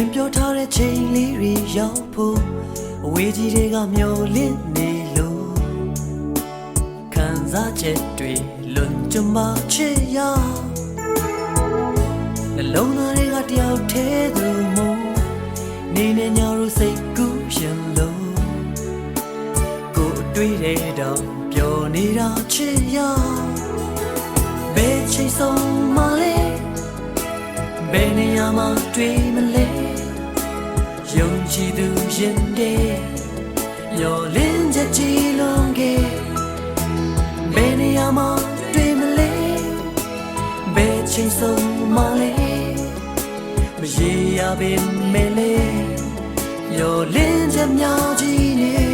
င်ပြောထားတဲ့ချိန်လေးတွေရောက်ဖို့အဝေးကြီးတွေကမျောလင့်နေလို့ခံစားချက်တွေလွန်ကျမချစ်ရနှလုံးသားတွေကတယောက်တည်းသူမို့နေနေညတို့စိတ်ကူးရှင်လို့ကိုယ်တွေ့တဲ့တော့ပျော်နေတာချစ်ရဘယ်ချိန်ဆုံးမလဲဘယ်နေရာမှာတွေ့မလဲယုံကြည်သူရင်တဲ့ရောလင်းချက်ကြည်လုံးကဘယ်နေရာမှာတွေ့မလဲဘယ်ချိန်ဆုံးမလဲမရေရပင်မဲလဲရောလင်းချက်များကြီးနေ